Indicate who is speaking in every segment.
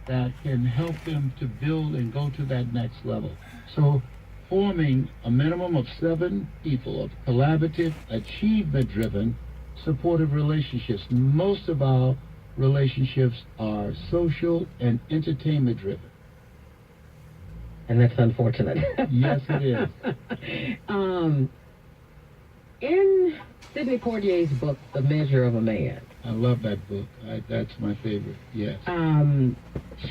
Speaker 1: that can help them to build and go to that next level. So forming a minimum of 7 people of collaborative, achievement-driven, supportive relationships. Most of our relationships are social and entertainment-driven.
Speaker 2: And that's unfortunate.
Speaker 1: Yes, it is.
Speaker 2: In Sidney Poitier's book, The Measure of a Man.
Speaker 1: I love that book. That's my favorite. Yes.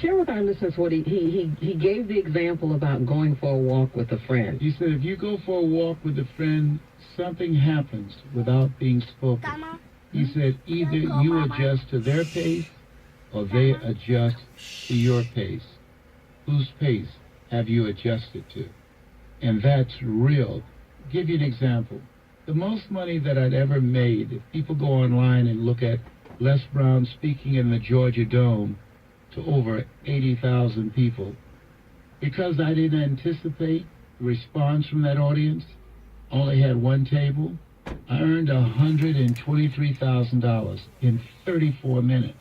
Speaker 2: Share with our listeners what he gave the example about going for a walk with a friend.
Speaker 1: He said if you go for a walk with a friend, something happens without being spoken. He said either you adjust to their pace or they adjust to your pace. Whose pace have you adjusted to? And that's real. Give you an example. The most money that I'd ever made, if people go online and look at Les Brown speaking in the Georgia Dome to over 80,000 people, because I didn't anticipate the response from that audience, only had one table, I earned $123,000 in 34 minutes.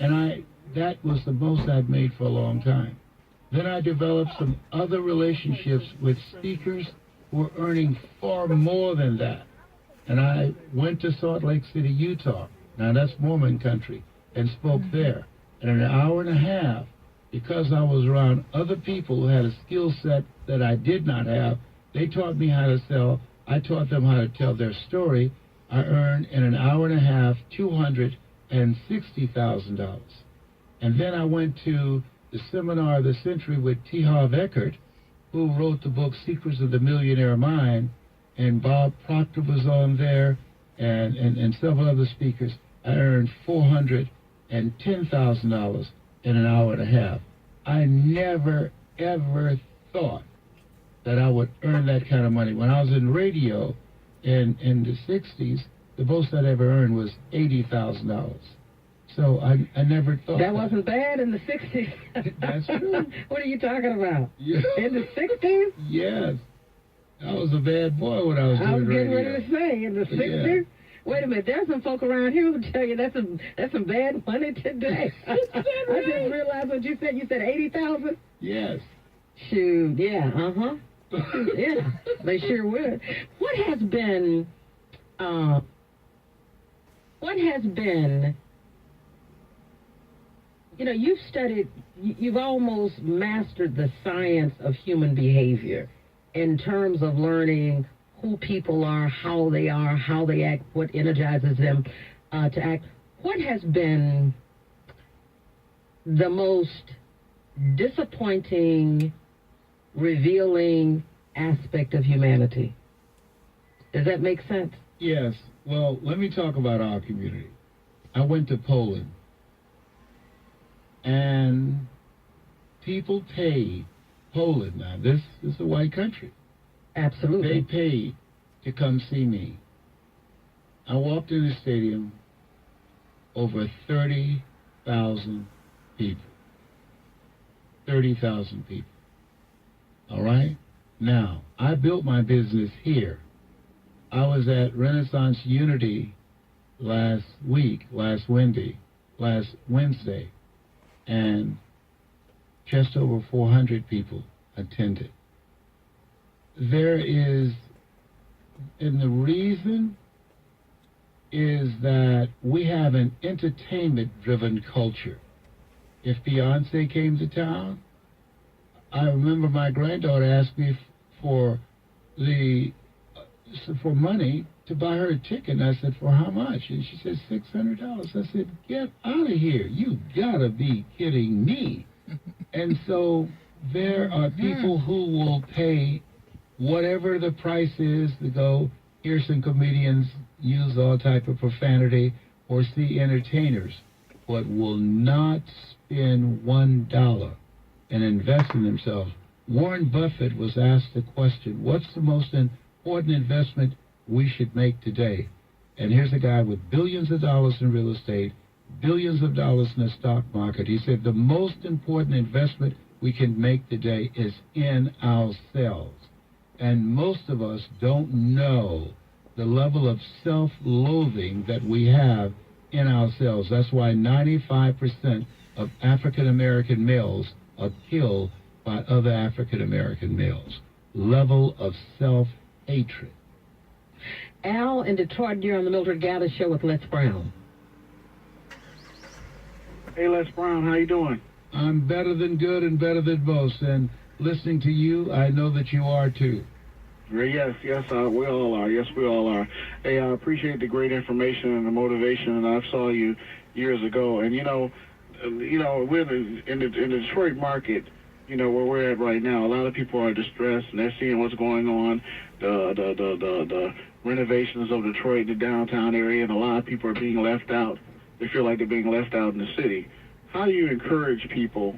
Speaker 1: And that was the most I'd made for a long time. Then I developed some other relationships with speakers who were earning far more than that. And I went to Salt Lake City, Utah. Now that's Mormon country, and spoke there. And in an hour and a half, because I was around other people who had a skill set that I did not have, they taught me how to sell. I taught them how to tell their story. I earned in an hour and a half $260,000. And then I went to the Seminar of the Century with T. Harv Eckert, who wrote the book Secrets of the Millionaire Mind, and Bob Proctor was on there, and several other speakers. I earned $410,000 in an hour and a half. I never, ever thought that I would earn that kind of money. When I was in radio in the 60s, the most I'd ever earned was $80,000. So I never thought
Speaker 2: that wasn't bad in the 60s.
Speaker 1: That's true.
Speaker 2: What are you talking about?
Speaker 1: Yeah.
Speaker 2: In the 60s?
Speaker 1: Yes. I was a bad boy when I was doing radio.
Speaker 2: I was getting ready to say, in the 60s?
Speaker 1: Yeah.
Speaker 2: Wait a minute, there's some folk around here who tell you that's some bad money today. I didn't realize what you said. You said 80,000?
Speaker 1: Yes.
Speaker 2: Shoot, yeah, yeah, they sure would. What has been, you've almost mastered the science of human behavior in terms of learning who people are, how they act, what energizes them to act. What has been the most disappointing, revealing aspect of humanity? Does that make sense?
Speaker 1: Yes. Well, let me talk about our community. I went to Poland, and people paid. Poland, now, this is a white country.
Speaker 2: Absolutely.
Speaker 1: They paid to come see me. I walked in the stadium, over 30,000 people. 30,000 people. All right? Now, I built my business here. I was at Renaissance Unity last Wednesday, and just over 400 people attended. And the reason is that we have an entertainment-driven culture. If Beyonce came to town, I remember my granddaughter asked me for money to buy her a ticket, and I said, for how much? And she said, $600. I said, get out of here. You gotta be kidding me. And so there are people who will pay whatever the price is to go hear some comedians use all type of profanity or see entertainers, but will not spend $1 and invest in themselves. Warren Buffett was asked the question, what's the most important investment we should make today? And here's a guy with billions of dollars in real estate, billions of dollars in the stock market. He said the most important investment we can make today is in ourselves. And most of us don't know the level of self-loathing that we have in ourselves. That's why 95% of African American males are killed by other African American males. Level of self-hatred.
Speaker 2: Al in Detroit, you're on the Mildred Gaddis Show with Les Brown.
Speaker 3: Hey, Les Brown, how you doing?
Speaker 1: I'm better than good and better than most, and listening to you, I know that you are too.
Speaker 3: Yes, we all are. Yes, we all are. Hey, I appreciate the great information and the motivation, and I saw you years ago. And we're in the Detroit market. Where we're at right now, a lot of people are distressed, and they're seeing what's going on, the renovations of Detroit, the downtown area, and a lot of people are being left out. They feel like they're being left out in the city. How do you encourage people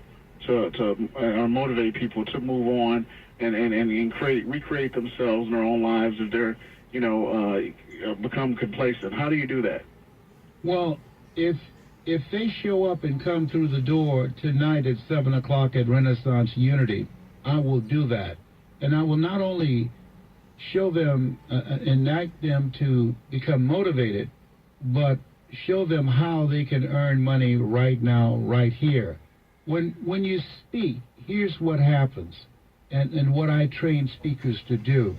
Speaker 3: or motivate people to move on and recreate themselves in their own lives if they're, become complacent? How do you do that?
Speaker 1: Well, if they show up and come through the door tonight at 7 o'clock at Renaissance Unity, I will do that. And I will not only show them, enact them to become motivated, but show them how they can earn money right now, right here. When you speak, here's what happens, and what I train speakers to do,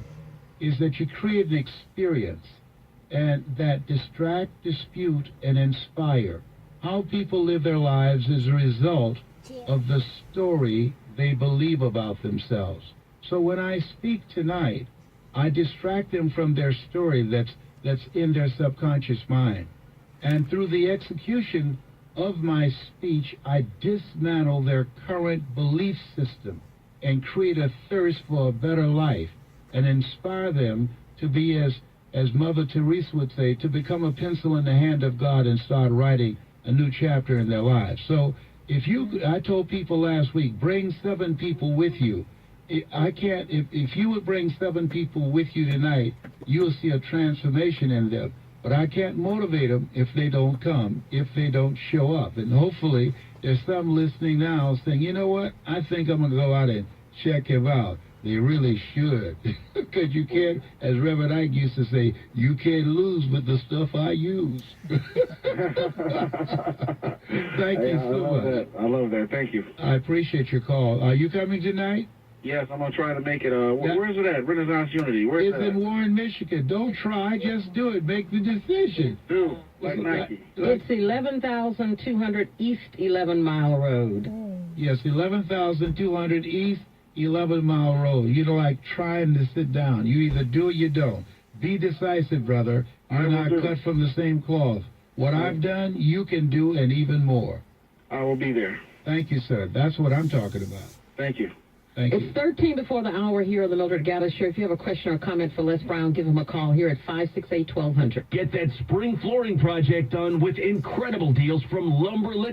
Speaker 1: is that you create an experience and that distract, dispute, and inspire. How people live their lives is a result of the story they believe about themselves. So when I speak tonight, I distract them from their story that's in their subconscious mind. And through the execution of my speech, I dismantle their current belief system and create a thirst for a better life and inspire them to be, as Mother Teresa would say, to become a pencil in the hand of God and start writing a new chapter in their lives. So I told people last week, bring 7 people with you. If you would bring 7 people with you tonight, you'll see a transformation in them. But I can't motivate them if they don't come, if they don't show up. And hopefully there's some listening now saying, you know what, I think I'm going to go out and check him out. They really should. Because you can't, as Reverend Ike used to say, you can't lose with the stuff I use. Thank you so much.
Speaker 3: I love that. Thank you.
Speaker 1: I appreciate your call. Are you coming tonight?
Speaker 3: Yes, I'm going to try to make it. Where's it at? Renaissance Unity. Where's
Speaker 1: it's in Warren, Michigan. Don't try, just do it. Make the decision.
Speaker 3: Do, like Nike.
Speaker 2: It's 11,200 East 11 Mile Road.
Speaker 1: Yes, 11,200 East 11 Mile Road. You don't like trying to sit down. You either do or you don't. Be decisive, brother. You're not cut from the same cloth. What I've done, you can do, and even more.
Speaker 3: I will be there.
Speaker 1: Thank you, sir. That's what I'm talking about.
Speaker 3: Thank you.
Speaker 1: Thank you.
Speaker 2: It's 13 before the hour here on the Mildred Gaddis Show. If you have a question or comment for Les Brown, give him a call here at 568-1200.
Speaker 4: Get that spring flooring project done with incredible deals from Lumberlick.